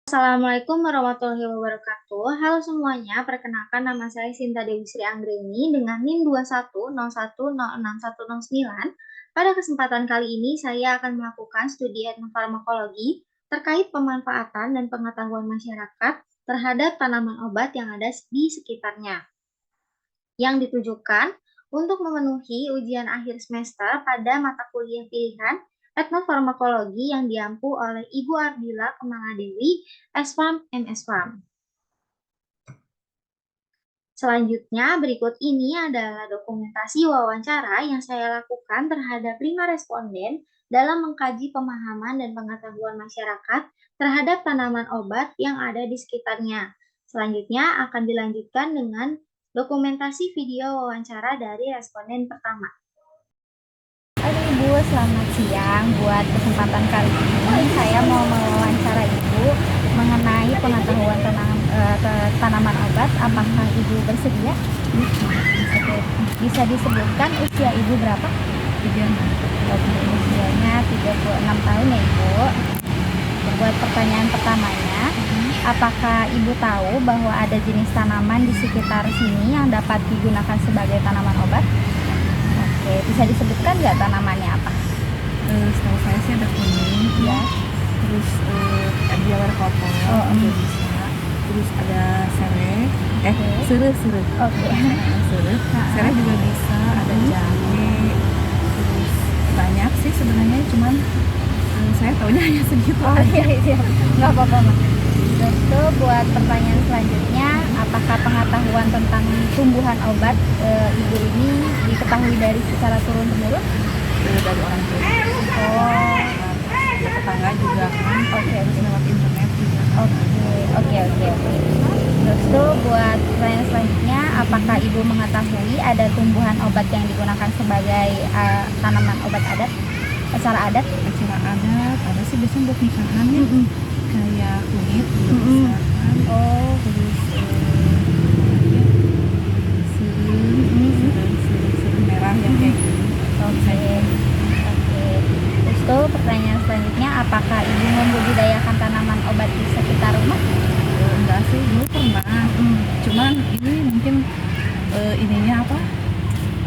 Assalamualaikum warahmatullahi wabarakatuh. Halo semuanya, perkenalkan nama saya Sinta Dewi Sri Anggreni dengan NIM 2101061109. Pada kesempatan kali ini saya akan melakukan studi etnofarmakologi terkait pemanfaatan dan pengetahuan masyarakat terhadap tanaman obat yang ada di sekitarnya, yang ditujukan untuk memenuhi ujian akhir semester pada mata kuliah pilihan etnofarmakologi yang diampu oleh Ibu Ardila Kemaladewi, S.Farm MS.Farm. Selanjutnya, berikut ini adalah dokumentasi wawancara yang saya lakukan terhadap 5 responden dalam mengkaji pemahaman dan pengetahuan masyarakat terhadap tanaman obat yang ada di sekitarnya. Selanjutnya akan dilanjutkan dengan dokumentasi video wawancara dari responden pertama. Halo Ibu, selamat siang. Buat kesempatan kali ini saya mau mewawancara Ibu mengenai pengetahuan tanaman obat. Apakah Ibu bersedia? Bisa disebutkan usia Ibu berapa? 36. Usianya 36 tahun ya Ibu. Buat pertanyaan pertamanya, apakah Ibu tahu bahwa ada jenis tanaman di sekitar sini yang dapat digunakan sebagai tanaman obat? Oke, bisa disebutkan nggak tanamannya apa? Setahu saya sih ada kuning, Ya. terus ada lawar kotor, juga bisa. Terus ada sereh, sereh. Oke. Sereh juga bisa, ada jahe. Terus banyak sih sebenarnya, cuman saya taunya hanya segitu Oh aja. iya, nggak apa-apa Mas. Terus tuh buat pertanyaan selanjutnya, apakah pengetahuan tentang tumbuhan obat Ibu ini diketahui dari secara turun temurun? Dari orang tua, Oh, ya, tetangga juga kan. oke. Terus lewat internet juga. Oke. Terus tuh buat pertanyaan selanjutnya, apakah Ibu mengetahui ada tumbuhan obat yang digunakan sebagai tanaman obat adat, secara adat? Acara adat ada sih biasanya buat nikahan ya, kayak kunyit juga bisa kan. Oh, Terus sirih merah yang kayak gini. oke. Terus tuh pertanyaan selanjutnya, apakah Ibu membudidayakan tanaman obat di sekitar rumah? Enggak sih, dulu pernah. Cuman ini mungkin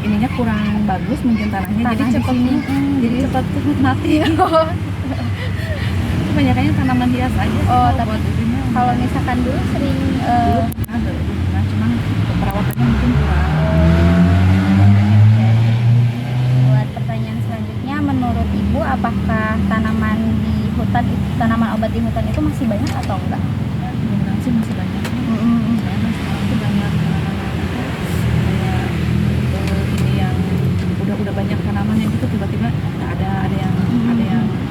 ininya kurang bagus mungkin tanahnya, Tanah jadi di cepat sini. jadi cepat mati. Kebanyakan tanaman hias aja sih, Oh, kalau tapi buat itunya kalau misalkan dulu sering dulu pernah, cuman perawatannya mungkin kurang. buat pertanyaan selanjutnya, menurut Ibu apakah tanaman obat di hutan itu masih banyak atau enggak? Mudah sih masih banyak. Karena sekarang tuh banyak tanaman kayak ini yang udah banyak tanamannya gitu, tiba-tiba ada yang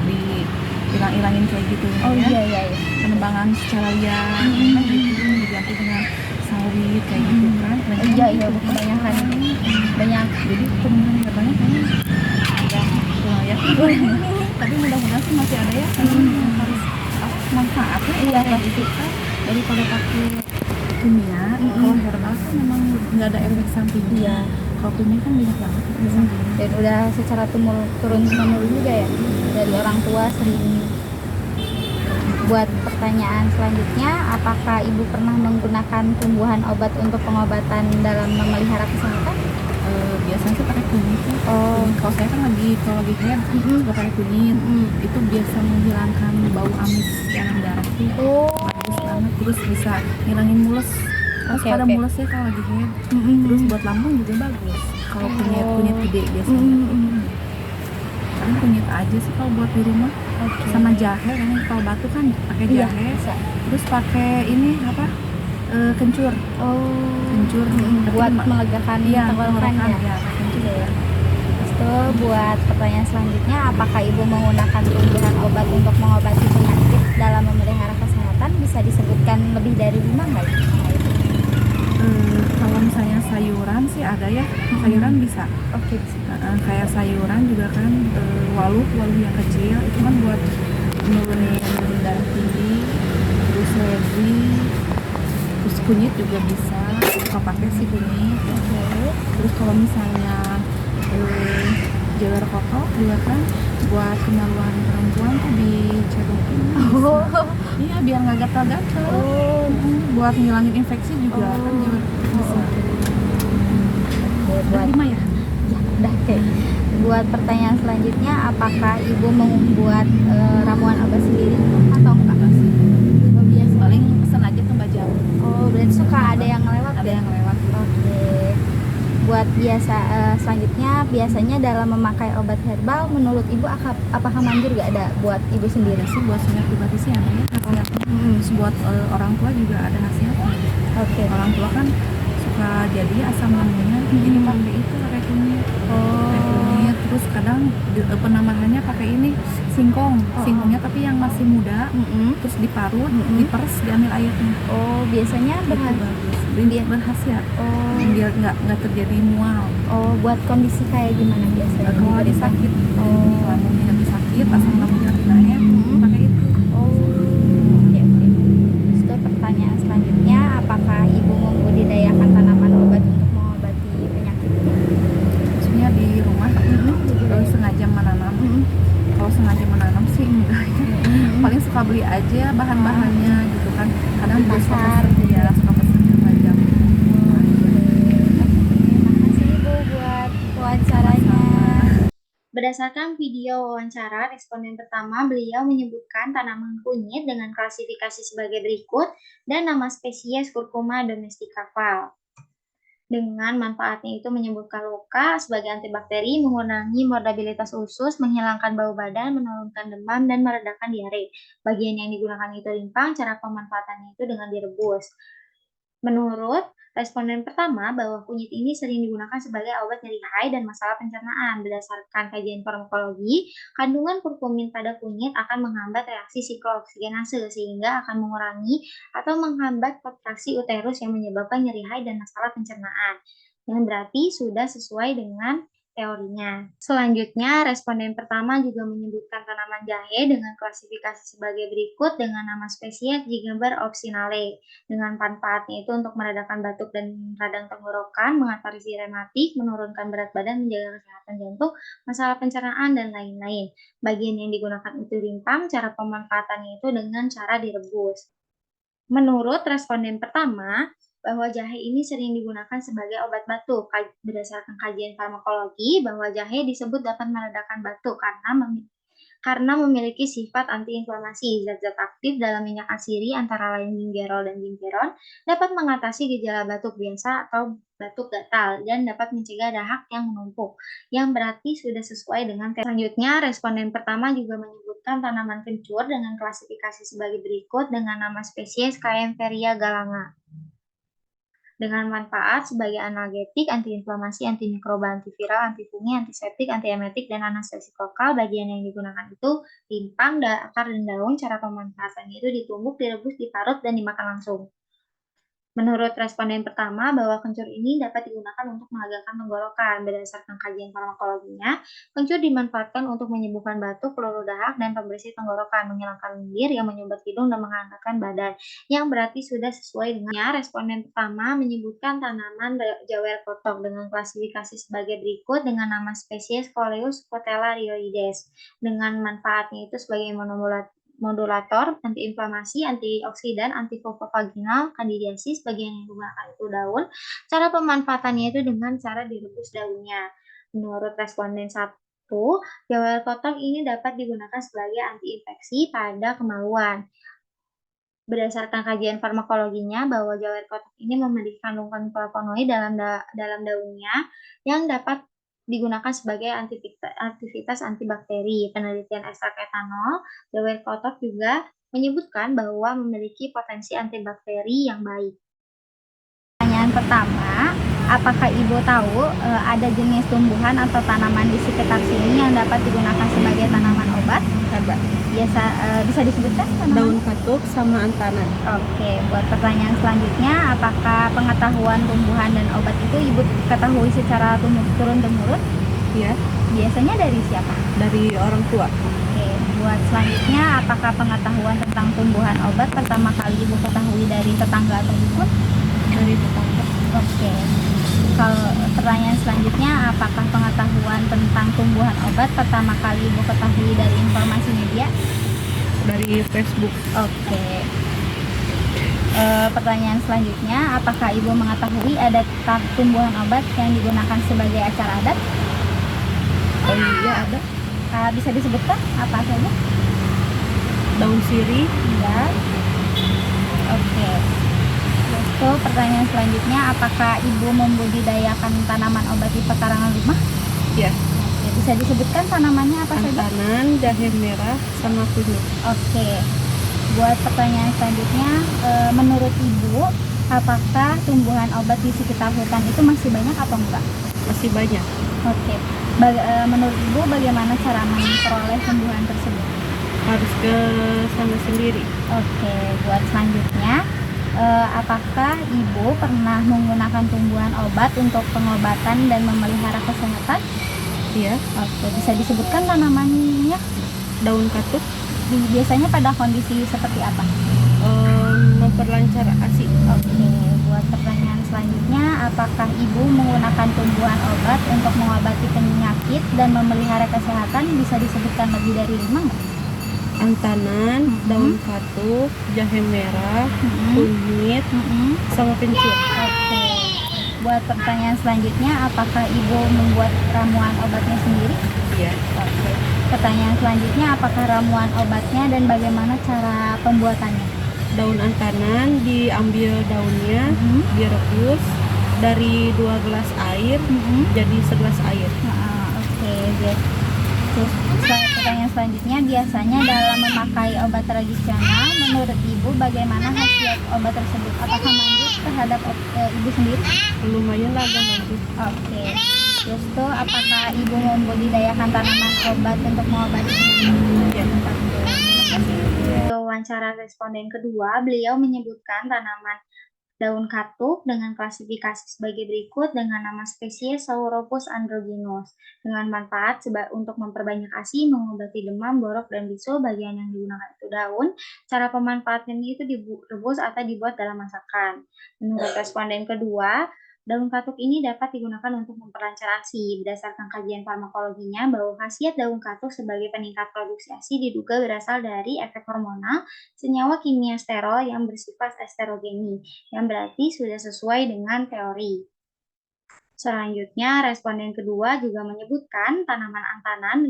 dihilang-hilangin kayak gitu. Oh ya. iya. Penebangan secara liar kan gitu, diganti dengan sawit kayak gitu kan. Iya, Bu, kebanyakan banyak. Jadi penebangan katanya kayaknya udah kurang ya. Tapi mudah-mudahan sih masih ada ya, yang harus manfaatnya Iya, kayak gitu kan, daripada pakai kimia. Kalau herbal kan memang nggak ada efek sampingnya. Kalau kimia kan banyak banget efek sampingnya. Dan udah secara turun temurun juga ya dari orang tua sering. Buat pertanyaan selanjutnya, apakah Ibu pernah menggunakan tumbuhan obat untuk pengobatan dalam memelihara kesehatan? Biasanya sih pakai kunyit ya. Oh. Kalau saya kan kalau lagi head suka pakai kunyit. Itu biasa menghilangkan bau amis dalam darah sih. Oh. Bagus banget, terus bisa ngilangin mules. Terus pada Oke. mulesnya kalau lagi head. Terus buat lambung juga bagus. Kalau kunyit gede biasanya. Paling kunyit aja sih kalau buat di rumah. Sama jahe, kan kalau batuk kan pakai Iya, jahe. bisa. Terus pakai ini apa? Kencur. Kencur. Tapi Buat melegakan tenggorokan ya. ya. Kencur ya. Terus tuh buat pertanyaan selanjutnya, apakah Ibu menggunakan tumbuhan obat untuk mengobati penyakit dalam memelihara kesehatan? Bisa disebutkan lebih dari 5 nggak? Kalau misalnya sayuran sih ada ya, sayuran bisa. Oke. Kayak sayuran juga kan, waluh yang kecil itu kan buat nurunin darah tinggi. Terus seledri, terus kunyit juga bisa, suka pakai sih kunyit. Terus kalau misalnya Jawer kotok juga kan buat kemaluan perempuan tuh dicedokin. Oh. Iya, biar nggak gatal-gatal. Oh. Buat ngilangin infeksi juga kan jawer bisa. Oke, buat Lima ya? ya, udah oke. Buat pertanyaan selanjutnya, apakah ibu membuat ramuan obat sendiri atau enggak? Oh, biasa. Paling pesen aja tuh Mbak Jam. Oh, berarti suka ada yang lewat Ada ya? yang lewat. Oke. Buat selanjutnya, biasanya dalam memakai obat herbal, menurut ibu apakah manjur gak ada buat ibu sendiri? Sih buat saya pribadi sih ada ya khasiatnya. Terus buat orang tua juga ada khasiatnya. Oke. Orang tua kan suka jadi asam lambungnya, jadi pakai itu pakai kunyit. Pakai kunyit. Terus kadang penambahannya pakai ini singkong, singkongnya tapi yang masih muda. Terus diparut, diperes, diambil airnya. Oh, biasanya Itu bagus. Dia berkhasiat. Oh. Biar nggak terjadi mual. Oh, buat kondisi kayak gimana biasanya? Kalau lagi sakit, Oh. lambungnya lagi sakit, asam lambungnya lagi naik, pakai itu. Oh, oke oke. Terus ke pertanyaan selanjutnya, apakah ibu membudidayakan tanaman obat untuk mengobati penyakit? Maksudnya di rumah, kalau sengaja menanam. Kalau sengaja menanam sih enggak. Paling suka beli aja bahan-bahannya gitu kan. Kadang Di pasar. ya suka pesen aja. Makasih ibu buat wawancaranya. Berdasarkan video wawancara responden pertama, beliau menyebutkan tanaman kunyit dengan klasifikasi sebagai berikut dan nama spesies Curcuma domestica Val. Dengan manfaatnya itu menyembuhkan luka sebagai antibakteri, mengurangi morbidilitas usus, menghilangkan bau badan, menurunkan demam, dan meredakan diare. Bagian yang digunakan itu rimpang, cara pemanfaatannya itu dengan direbus. Menurut responden pertama, bahwa kunyit ini sering digunakan sebagai obat nyeri hai dan masalah pencernaan. Berdasarkan kajian farmakologi, kandungan kurkumin pada kunyit akan menghambat reaksi siklooksigenase sehingga akan mengurangi atau menghambat kontraksi uterus yang menyebabkan nyeri hai dan masalah pencernaan. Yang berarti sudah sesuai dengan teorinya. Selanjutnya, responden pertama juga menyebutkan tanaman jahe dengan klasifikasi sebagai berikut dengan nama spesies Gingiber officinale. Dengan manfaatnya itu untuk meredakan batuk dan radang tenggorokan, mengatasi rematik, menurunkan berat badan, menjaga kesehatan jantung, masalah pencernaan, dan lain-lain. Bagian yang digunakan itu rimpang, cara pemanfaatannya itu dengan cara direbus. Menurut responden pertama, bahwa jahe ini sering digunakan sebagai obat batuk. Berdasarkan kajian farmakologi, bahwa jahe disebut dapat meredakan batuk karena memiliki sifat antiinflamasi. Zat-zat aktif dalam minyak asiri antara lain gingerol dan gingeron dapat mengatasi gejala batuk biasa atau batuk gatal dan dapat mencegah dahak yang menumpuk, yang berarti sudah sesuai dengan selanjutnya. Responden pertama juga menyebutkan tanaman kencur dengan klasifikasi sebagai berikut dengan nama spesies Kaempferia galanga. Dengan manfaat sebagai analgetik, antiinflamasi, antimikroba, antiviral, antifungi, antiseptik, antiemetik, dan anestesik lokal. Bagian yang digunakan itu rimpang, akar, dan daun. Cara pemanfaatannya itu ditumbuk, direbus, diparut, dan dimakan langsung. Menurut responden pertama, bahwa kencur ini dapat digunakan untuk melegakan tenggorokan. Berdasarkan kajian farmakologinya, kencur dimanfaatkan untuk menyembuhkan batuk, peluru dahak, dan pembersih tenggorokan, menghilangkan lendir yang menyumbat hidung, dan menghangatkan badan, yang berarti sudah sesuai dengannya. Responden pertama menyebutkan tanaman jawer kotok dengan klasifikasi sebagai berikut dengan nama spesies Coleus scutella rioides. Dengan manfaatnya itu sebagai modulator, antiinflamasi, antioksidan, antivulvovaginal, kandidiasis. Bagian yang digunakan itu daun. Cara pemanfaatannya itu dengan cara direbus daunnya. Menurut responden 1, jawer kotok ini dapat digunakan sebagai antiinfeksi pada kemaluan. Berdasarkan kajian farmakologinya, bahwa jawer kotok ini memiliki kandungan flavonoid dalam daunnya yang dapat digunakan sebagai aktivitas antibakteri. Penelitian ekstrak etanol jawer kotok juga menyebutkan bahwa memiliki potensi antibakteri yang baik. Pertanyaan pertama, apakah ibu tahu ada jenis tumbuhan atau tanaman di sekitar sini yang dapat digunakan sebagai tanaman obat? Bisa disebutkan tanaman? Daun katuk sama antana. Oke, buat pertanyaan selanjutnya, apakah pengetahuan tumbuhan dan obat itu ibu ketahui secara turun-temurun? Iya, Biasanya dari siapa? dari orang tua. Oke, buat selanjutnya, apakah pengetahuan tentang tumbuhan obat pertama kali ibu ketahui dari tetangga atau dukun? Dari tetangga. Oke, Kalau pertanyaan selanjutnya, apakah pengetahuan tentang tumbuhan obat pertama kali Ibu ketahui dari informasi media? Dari Facebook. Oke. Pertanyaan selanjutnya, apakah Ibu mengetahui ada tumbuhan obat yang digunakan sebagai acar adat? Oh iya ada. Bisa disebutkan apa saja? Daun sirih. Ya. Oke. Terus pertanyaan selanjutnya, apakah Ibu membudidayakan tanaman obat di pekarangan rumah? Ya. Oke, bisa disebutkan tanamannya apa saja? Antanan, jahe merah, sama kunyit. Oke. Buat pertanyaan selanjutnya, menurut Ibu, apakah tumbuhan obat di sekitar hutan itu masih banyak atau enggak? Masih banyak. Oke. Menurut Ibu, bagaimana cara memperoleh tumbuhan tersebut? Harus ke sana sendiri. Oke. Buat selanjutnya, apakah Ibu pernah menggunakan tumbuhan obat untuk pengobatan dan memelihara kesehatan? Iya. Oke. Bisa disebutkan tanamannya? Daun katuk. Biasanya pada kondisi seperti apa? Memperlancar ASI. Oke, buat pertanyaan selanjutnya, apakah Ibu menggunakan tumbuhan obat untuk mengobati penyakit dan memelihara kesehatan? Bisa disebutkan lebih dari 5 nggak? Antanan, daun katuk, jahe merah, kunyit, sama kencur. Oke. Buat pertanyaan selanjutnya, apakah Ibu membuat ramuan obatnya sendiri? Iya. Oke. Pertanyaan selanjutnya, apakah ramuan obatnya dan bagaimana cara pembuatannya? Daun antanan diambil daunnya, direbus dari 2 gelas air jadi 1 gelas air. Oke, terus pertanyaan selanjutnya, biasanya dalam memakai obat tradisional, menurut Ibu bagaimana khasiat obat tersebut? Apakah manjur terhadap Ibu sendiri? Lumayan lah agak manjur. Oke. Terus tuh, apakah Ibu membudidayakan tanaman obat untuk mengobati penyakit? Ya. Wawancara responden kedua, beliau menyebutkan tanaman daun katuk dengan klasifikasi sebagai berikut dengan nama spesies Sauropus androgynous dengan manfaat untuk memperbanyak ASI, mengobati demam, borok, dan bisul. Bagian yang digunakan itu daun. Cara pemanfaatannya itu direbus atau dibuat dalam masakan. Menurut responden kedua, daun katuk ini dapat digunakan untuk memperlancar ASI. Berdasarkan kajian farmakologinya, bahwa khasiat daun katuk sebagai peningkat produksi ASI diduga berasal dari efek hormonal senyawa kimia sterol yang bersifat esterogeni, yang berarti sudah sesuai dengan teori. Selanjutnya, responden kedua juga menyebutkan tanaman antanan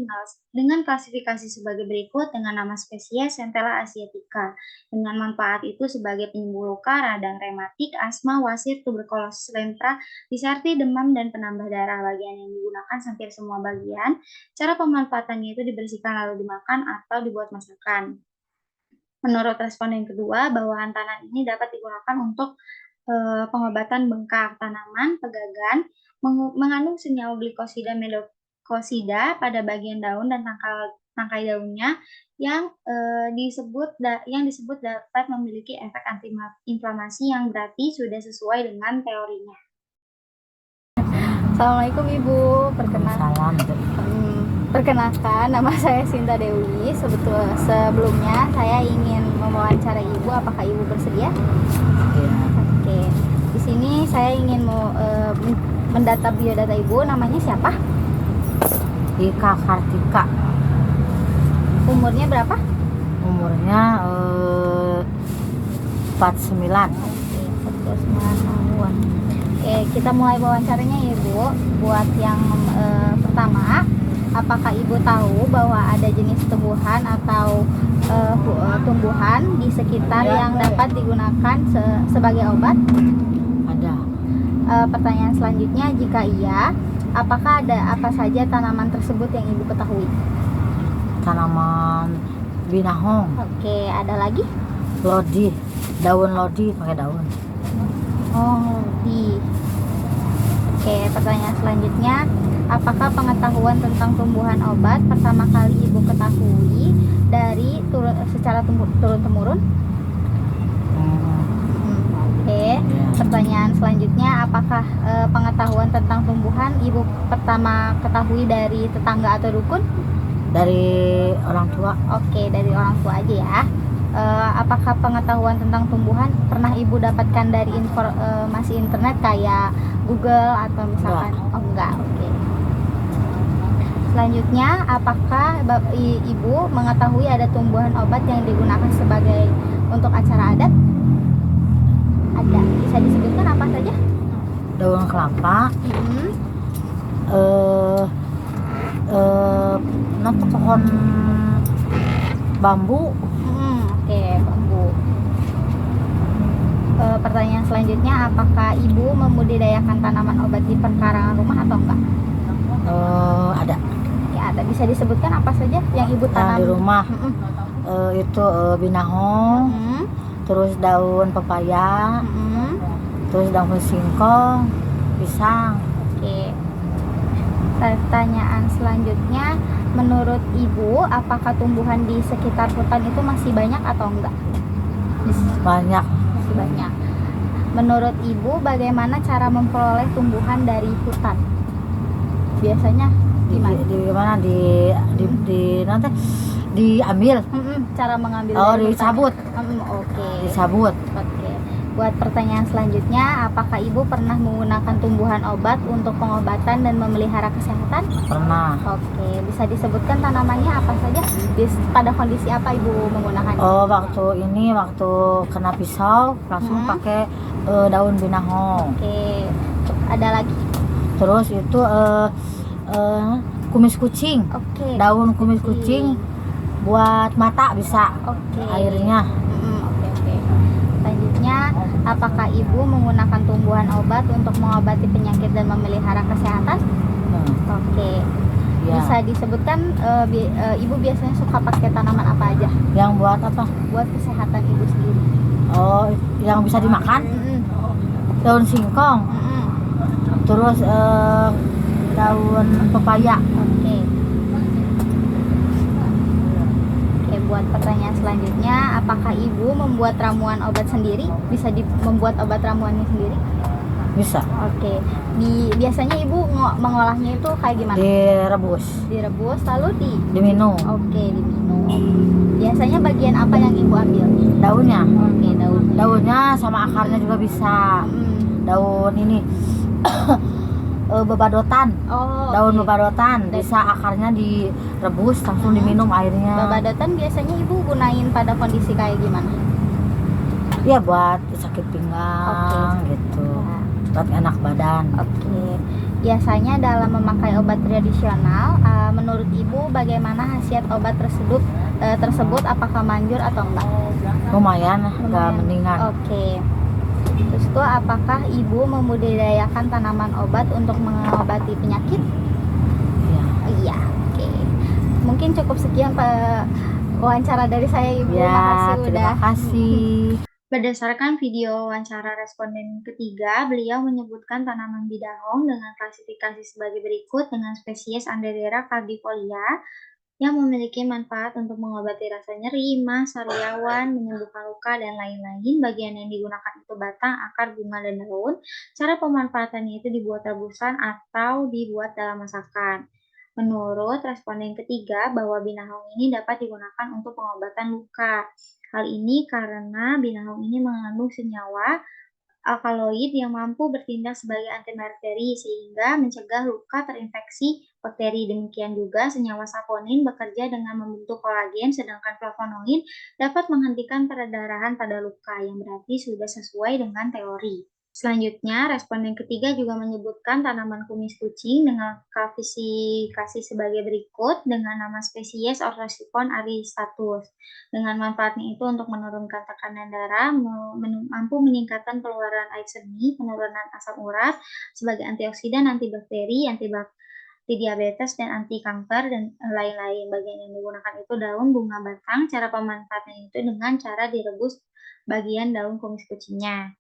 dengan klasifikasi sebagai berikut dengan nama spesies Centella asiatica. Dengan manfaat itu sebagai penyembuh luka, radang rematik, asma, wasir, tuberkulosis, lempra, diserti, demam, dan penambah darah. Bagian yang digunakan hampir semua bagian. Cara pemanfaatannya itu dibersihkan lalu dimakan atau dibuat masakan. Menurut responden kedua, bahwa antanan ini dapat digunakan untuk pengobatan bengkak tanaman, pegagan, mengandung senyawa glikosida medokosida pada bagian daun dan tangkai daunnya yang disebut dapat memiliki efek antiinflamasi yang berarti sudah sesuai dengan teorinya. Assalamualaikum Ibu, perkenalkan nama saya Sinta Dewi. Sebelumnya saya ingin mewawancarai Ibu, apakah Ibu bersedia? Oke. Di sini saya ingin mendata biodata Ibu. Namanya siapa? Ika Kartika. Umurnya berapa? Umurnya 49. Oke, 49 tahun. Oke, kita mulai wawancaranya Ibu. Buat yang pertama, apakah Ibu tahu bahwa ada jenis tumbuhan atau tumbuhan di sekitar yang dapat digunakan sebagai obat? Ada. Pertanyaan selanjutnya, jika iya, apakah ada apa saja tanaman tersebut yang Ibu ketahui? Tanaman binahong. Oke, ada lagi? Lodi. Daun lodi pakai daun. Oh, lodi. Oke, pertanyaan selanjutnya, apakah pengetahuan tentang tumbuhan obat pertama kali Ibu ketahui dari secara turun-temurun? Oke. Pertanyaan selanjutnya, apakah pengetahuan tentang tumbuhan Ibu pertama ketahui dari tetangga atau dukun? Dari orang tua. Oke, dari orang tua aja ya. Apakah pengetahuan tentang tumbuhan pernah Ibu dapatkan dari informasi internet kayak Google atau misalkan oh enggak, oke. Selanjutnya, apakah ibu mengetahui ada tumbuhan obat yang digunakan sebagai untuk acara adat? Ada. Bisa disebutkan apa saja? Daun kelapa, Mm-mm. nanti pohon bambu. Oke, bambu. Pertanyaan selanjutnya, apakah ibu membudidayakan tanaman obat di perkarangan rumah atau enggak? Ada Ya, ada. Bisa disebutkan apa saja yang ibu tanam di rumah. Mm-mm. Itu binahong, Mm-mm. terus daun pepaya, Mm-mm. terus daun singkong, pisang. Oke. Pertanyaan selanjutnya, menurut ibu, apakah tumbuhan di sekitar hutan itu masih banyak atau enggak? Banyak. Masih banyak. Menurut ibu, bagaimana cara memperoleh tumbuhan dari hutan? Biasanya gimana? Gimana nanti diambil. Cara mengambil Oh, dari hutan. dicabut. Oke. Disabut. Oke. Buat pertanyaan selanjutnya, apakah ibu pernah menggunakan tumbuhan obat untuk pengobatan dan memelihara kesehatan? Pernah. Oke, bisa disebutkan tanamannya apa saja? Pada kondisi apa ibu menggunakannya? Oh, waktu kena pisau langsung pakai daun binahong. Oke, ada lagi? Terus itu kumis kucing. Oke. Daun kumis kucing buat mata bisa. Oke. Airnya. Oke. Selanjutnya, apakah ibu menggunakan tumbuhan obat untuk mengobati penyakit dan memelihara kesehatan? Oke. Ya. Bisa disebutkan ibu biasanya suka pakai tanaman apa aja? Yang buat apa? Buat kesehatan ibu sendiri. Oh, yang bisa dimakan? Daun singkong. Terus daun pepaya. Oke. Buat pertanyaan selanjutnya, apakah ibu membuat ramuan obat sendiri? Bisa membuat obat ramuannya sendiri? Bisa. Oke. Biasanya ibu mengolahnya itu kayak gimana? Direbus Lalu diminum. Oke, diminum. Biasanya bagian apa yang ibu ambil? Daunnya. Oke, daunnya sama akarnya juga bisa. Daun ini bebadotan. Daun bebadotan bisa akarnya direbus langsung diminum airnya. Bebadotan biasanya ibu gunain pada kondisi kayak gimana? Ya buat sakit pinggang gitu. Buat enak badan. Oke. Biasanya dalam memakai obat tradisional, menurut ibu bagaimana khasiat obat tersebut apakah manjur atau enggak? Lumayan. Enggak mendingan. Oke. Terus itu, apakah ibu membudidayakan tanaman obat untuk mengobati penyakit? Iya. Iya, oke. Mungkin cukup sekian wawancara dari saya, Ibu. Ya, Makasih udah. terima kasih. Berdasarkan video wawancara responden ketiga, beliau menyebutkan tanaman bidahong dengan klasifikasi sebagai berikut dengan spesies Andedera caldifolia yang memiliki manfaat untuk mengobati rasa nyeri, emah, sariawan, menyembuhkan luka, dan lain-lain. Bagian yang digunakan itu batang, akar, bunga, dan daun. Cara pemanfaatannya itu dibuat rebusan atau dibuat dalam masakan. Menurut responden ketiga, bahwa binahong ini dapat digunakan untuk pengobatan luka. Hal ini karena binahong ini mengandung senyawa alkaloid yang mampu bertindak sebagai antibakteri sehingga mencegah luka terinfeksi bakteri. Demikian juga senyawa saponin bekerja dengan membentuk kolagen, sedangkan flavonoid dapat menghentikan perdarahan pada luka, yang berarti sudah sesuai dengan teori. Selanjutnya, responden ketiga juga menyebutkan tanaman kumis kucing dengan klasifikasi sebagai berikut dengan nama spesies Orthosipon aristatus. Dengan manfaatnya itu untuk menurunkan tekanan darah, mampu meningkatkan pengeluaran air seni, penurunan asam urat, sebagai antioksidan, antibakteri, anti diabetes, dan anti kanker, dan lain-lain. Bagian yang digunakan itu daun, bunga, batang. Cara pemanfaatannya itu dengan cara direbus bagian daun kumis kucingnya.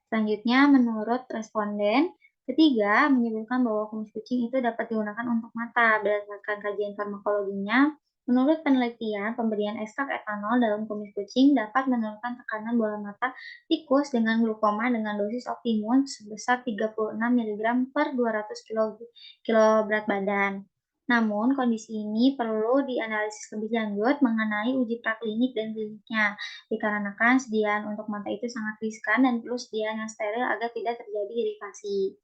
Selanjutnya, menurut responden ketiga menyebutkan bahwa kumis kucing itu dapat digunakan untuk mata. Berdasarkan kajian farmakologinya, menurut penelitian, pemberian ekstrak etanol dalam kumis kucing dapat menurunkan tekanan bola mata tikus dengan glukoma dengan dosis optimum sebesar 36 mg per 200 kg berat badan. Namun, kondisi ini perlu dianalisis lebih lanjut mengenai uji praklinik dan kliniknya, dikarenakan sediaan untuk mata itu sangat riskan dan perlu sediaan yang steril agar tidak terjadi iritasi.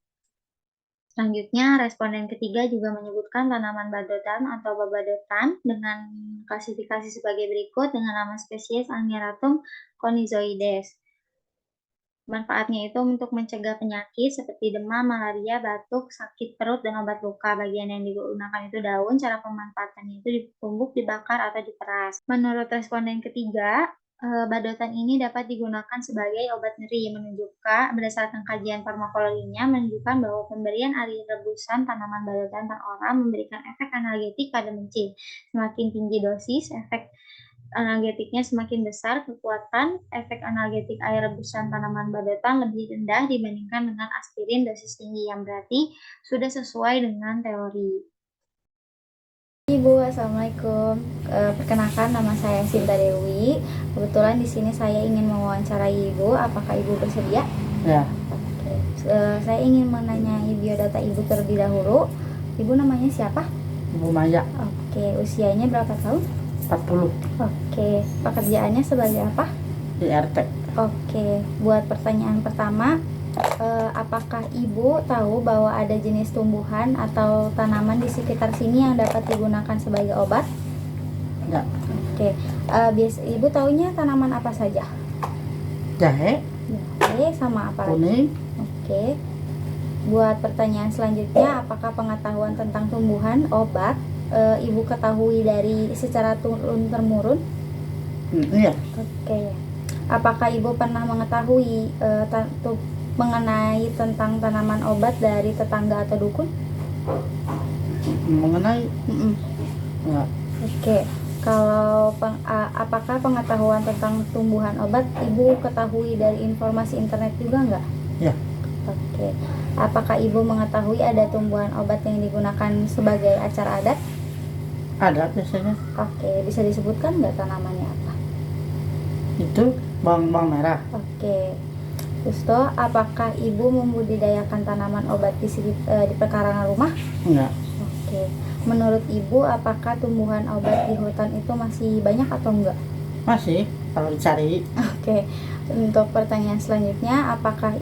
Selanjutnya, responden ketiga juga menyebutkan tanaman badotan atau babadotan dengan klasifikasi sebagai berikut dengan nama spesies Angeratum conizoides. Manfaatnya itu untuk mencegah penyakit seperti demam, malaria, batuk, sakit perut, dan obat luka. Bagian yang digunakan itu daun, cara pemanfaatannya itu ditumbuk, dibakar, atau diperas. Menurut responden ketiga, badotan ini dapat digunakan sebagai obat nyeri, berdasarkan kajian farmakologinya menunjukkan bahwa pemberian air rebusan tanaman badotan per orang memberikan efek analgetik pada mencit. Semakin tinggi dosis, efek analgetiknya semakin besar, kekuatan efek analgetik air rebusan tanaman badotan lebih rendah dibandingkan dengan aspirin dosis tinggi, yang berarti sudah sesuai dengan teori. Ibu, assalamualaikum. Perkenalkan, nama saya Sinta Dewi. Kebetulan di sini saya ingin mewawancarai Ibu. Apakah Ibu bersedia? Ya, Oke. Saya ingin menanyai biodata Ibu terlebih dahulu. Ibu namanya siapa? Ibu Maya Oke. Usianya berapa tahun? 40 Oke. Pekerjaannya sebagai apa? di RT. Oke. Buat pertanyaan pertama, apakah Ibu tahu bahwa ada jenis tumbuhan atau tanaman di sekitar sini yang dapat digunakan sebagai obat? Ya, Oke. Ibu taunya tanaman apa saja? jahe, Oke, sama apa lagi? kuning, Oke. Buat pertanyaan selanjutnya, apakah pengetahuan tentang tumbuhan obat Ibu ketahui dari secara turun-temurun? iya, Oke. Apakah Ibu pernah mengetahui mengenai tentang tanaman obat dari tetangga atau dukun? mengenai ya, Oke. Apakah pengetahuan tentang tumbuhan obat Ibu ketahui dari informasi internet juga nggak? ya, Oke. Apakah Ibu mengetahui ada tumbuhan obat yang digunakan sebagai acar adat? ada biasanya Oke. Bisa disebutkan nggak tanamannya apa? itu bawang merah. Oke. Gusto, apakah Ibu membudidayakan tanaman obat di pekarangan rumah? Enggak, Oke. Menurut Ibu, apakah tumbuhan obat di hutan itu masih banyak atau enggak? masih kalau dicari. Oke. Untuk pertanyaan selanjutnya, apakah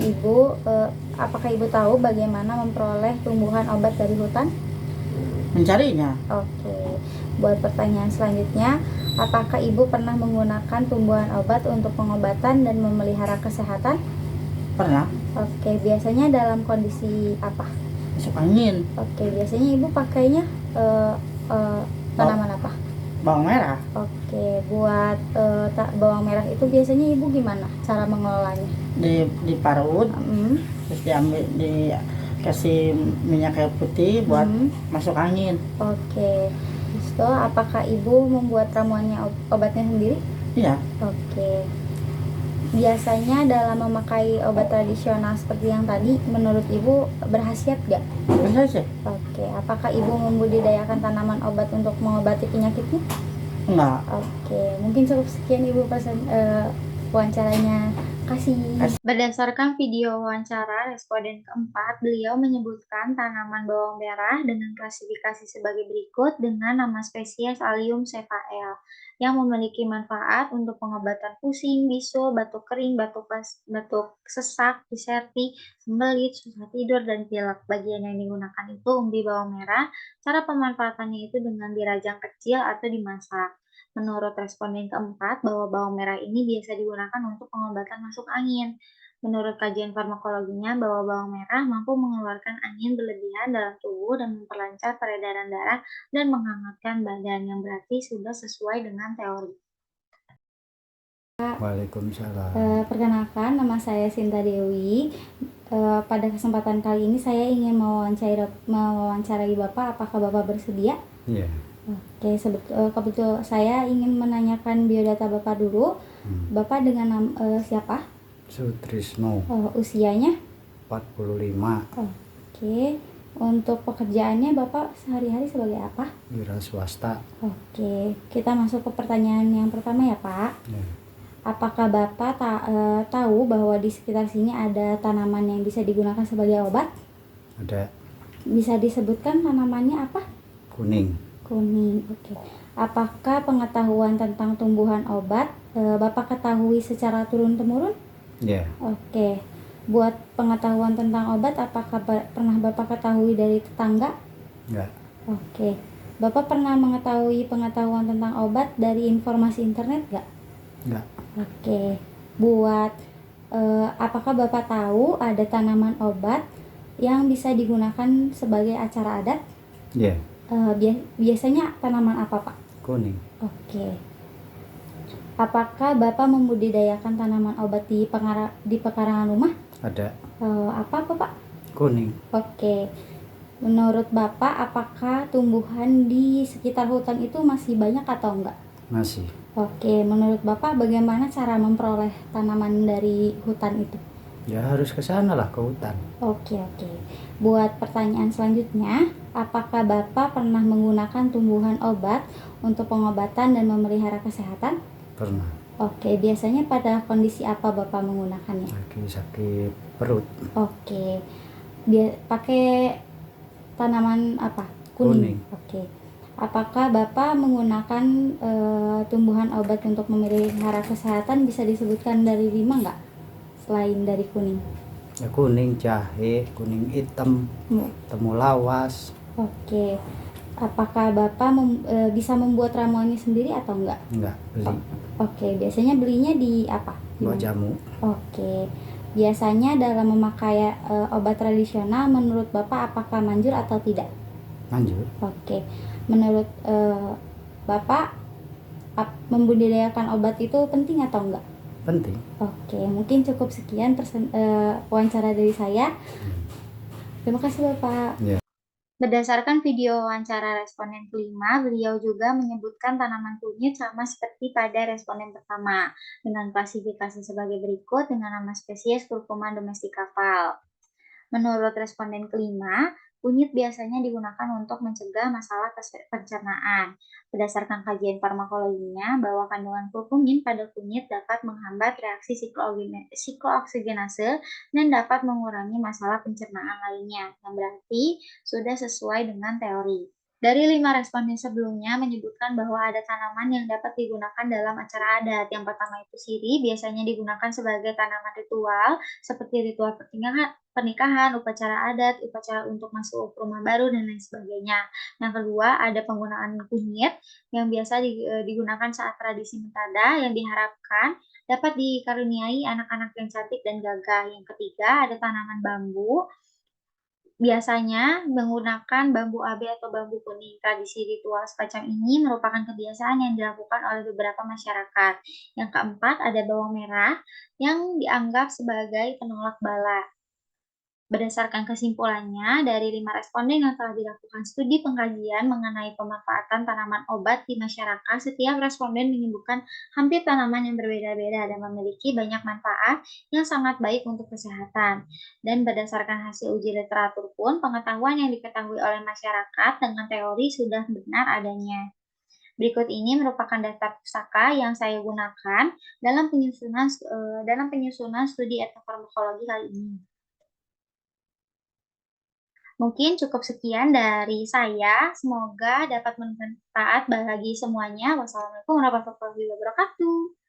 Ibu tahu bagaimana memperoleh tumbuhan obat dari hutan? Mencarinya Oke. Buat pertanyaan selanjutnya, apakah Ibu pernah menggunakan tumbuhan obat untuk pengobatan dan memelihara kesehatan? pernah Oke. Biasanya dalam kondisi apa? masuk angin. Oke. Biasanya Ibu pakainya tanaman apa? Bawang merah Oke. Buat bawang merah itu biasanya Ibu gimana cara mengelolanya? diparut, Mm, terus diambil, dikasih minyak kayu putih buat masuk angin. Oke. Gusto, apakah Ibu membuat ramuannya obatnya sendiri? Iya, Oke. Biasanya dalam memakai obat tradisional seperti yang tadi, menurut Ibu berkhasiat gak? bisa sih. Oke. Apakah Ibu membudidayakan tanaman obat untuk mengobati penyakitnya? Enggak, Oke. Mungkin cukup sekian Ibu wawancaranya. Kasih. Berdasarkan video wawancara responden keempat, beliau menyebutkan tanaman bawang merah dengan klasifikasi sebagai berikut dengan nama spesies Allium cephale yang memiliki manfaat untuk pengobatan pusing, bisul, batuk kering, batuk sesak, diserti, sembelit, susah tidur, dan pilek. Bagian yang digunakan itu umbi bawang merah. Cara pemanfaatannya itu dengan dirajang kecil atau dimasak. Menurut responden keempat, bahwa bawang merah ini biasa digunakan untuk pengobatan masuk angin. Menurut kajian farmakologinya, bahwa bawang merah mampu mengeluarkan angin berlebihan dalam tubuh dan memperlancar peredaran darah dan menghangatkan badan, yang berarti sudah sesuai dengan teori. Waalaikumsalam. Perkenalkan, nama saya Sinta Dewi. Pada kesempatan kali ini saya ingin mewawancarai Bapak. Apakah Bapak bersedia? Iya. Oke, kebetulan saya ingin menanyakan biodata Bapak dulu. Bapak dengan siapa? Sutrisno, Usianya? 45, Oke. Untuk pekerjaannya Bapak sehari-hari sebagai apa? wira swasta. Oke, kita masuk ke pertanyaan yang pertama ya Pak. Ya. Apakah Bapak tahu bahwa di sekitar sini ada tanaman yang bisa digunakan sebagai obat? Ada Bisa disebutkan tanamannya apa? kuning. Kuning. Oke. Apakah pengetahuan tentang tumbuhan obat Bapak ketahui secara turun-temurun? Ya. Oke. Buat pengetahuan tentang obat, apakah pernah Bapak ketahui dari tetangga? Enggak. Oke. Bapak pernah mengetahui pengetahuan tentang obat dari informasi internet nggak? Enggak. Oke. Buat apakah Bapak tahu ada tanaman obat yang bisa digunakan sebagai acara adat? Iya. Biasanya tanaman apa, Pak? Kuning. Oke. Apakah Bapak membudidayakan tanaman obat di pekarangan rumah? Ada. Apa, Pak? Kuning. Oke. Menurut Bapak, apakah tumbuhan di sekitar hutan itu masih banyak atau enggak? Masih. Oke, menurut Bapak bagaimana cara memperoleh tanaman dari hutan itu? Ya harus ke sana lah, ke hutan. Oke. Buat pertanyaan selanjutnya, apakah Bapak pernah menggunakan tumbuhan obat untuk pengobatan dan memelihara kesehatan? Pernah. Oke, biasanya pada kondisi apa Bapak menggunakannya? Lagi sakit perut. Oke, pakai tanaman apa? Kuning. Oke. Apakah Bapak menggunakan tumbuhan obat untuk memelihara kesehatan, bisa disebutkan dari 5 nggak? Selain dari kuning. Ya kuning, jahe, kuning hitam, temulawas. Oke. Apakah Bapak bisa membuat ramuannya sendiri atau enggak? Enggak, beli. Oke, biasanya belinya di apa? Bawa jamu. Oke. Biasanya dalam memakai obat tradisional, menurut Bapak apakah manjur atau tidak? Lanjut. Oke. Menurut Bapak, membudidayakan obat itu penting atau enggak? Penting. Oke, mungkin cukup sekian wawancara dari saya. Terima kasih Bapak. Ya. Berdasarkan video wawancara responden kelima, beliau juga menyebutkan tanaman kunyit sama seperti pada responden pertama, dengan klasifikasi sebagai berikut dengan nama spesies Curcuma domestica Val. Menurut responden kelima, kunyit biasanya digunakan untuk mencegah masalah pencernaan. Berdasarkan kajian farmakologinya, bahwa kandungan kurkumin pada kunyit dapat menghambat reaksi siklooksigenase dan dapat mengurangi masalah pencernaan lainnya, yang berarti sudah sesuai dengan teori. Dari 5 responden sebelumnya menyebutkan bahwa ada tanaman yang dapat digunakan dalam acara adat. Yang pertama itu sirih, biasanya digunakan sebagai tanaman ritual, seperti ritual pernikahan, upacara adat, upacara untuk masuk rumah baru, dan lain sebagainya. Yang kedua, ada penggunaan kunyit yang biasa digunakan saat tradisi mentada yang diharapkan dapat dikaruniai anak-anak yang cantik dan gagah. Yang ketiga, ada tanaman bambu. Biasanya menggunakan bambu abe atau bambu kuning. Tradisi ritual semacam ini merupakan kebiasaan yang dilakukan oleh beberapa masyarakat. Yang keempat, ada bawang merah yang dianggap sebagai penolak bala. Berdasarkan kesimpulannya, dari 5 responden yang telah dilakukan studi pengkajian mengenai pemanfaatan tanaman obat di masyarakat, setiap responden menyebutkan hampir tanaman yang berbeda-beda dan memiliki banyak manfaat yang sangat baik untuk kesehatan. Dan berdasarkan hasil uji literatur pun, pengetahuan yang diketahui oleh masyarakat dengan teori sudah benar adanya. Berikut ini merupakan daftar pusaka yang saya gunakan dalam penyusunan studi etnofarmakologi kali ini. Mungkin cukup sekian dari saya. Semoga dapat bermanfaat bagi semuanya. Wassalamualaikum warahmatullahi wabarakatuh.